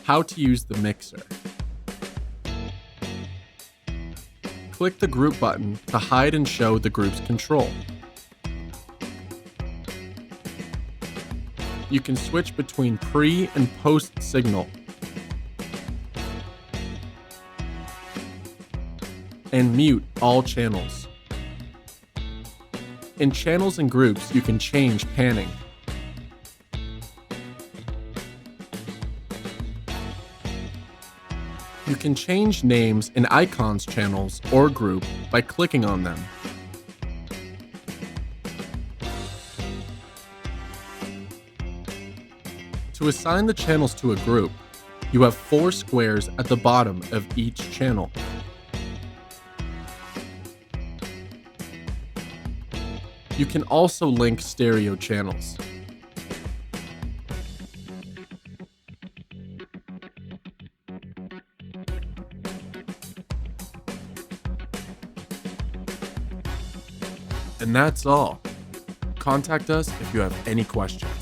How to use the mixer. Click the group button to hide and show the group's control. You can switch between pre and post signal and mute all channels. In channels and groups, you can change panning. You can change names in icons channels or group by clicking on them. To assign the channels to a group, you have 4 squares at the bottom of each channel. You can also link stereo channels. And that's all. Contact us if you have any questions.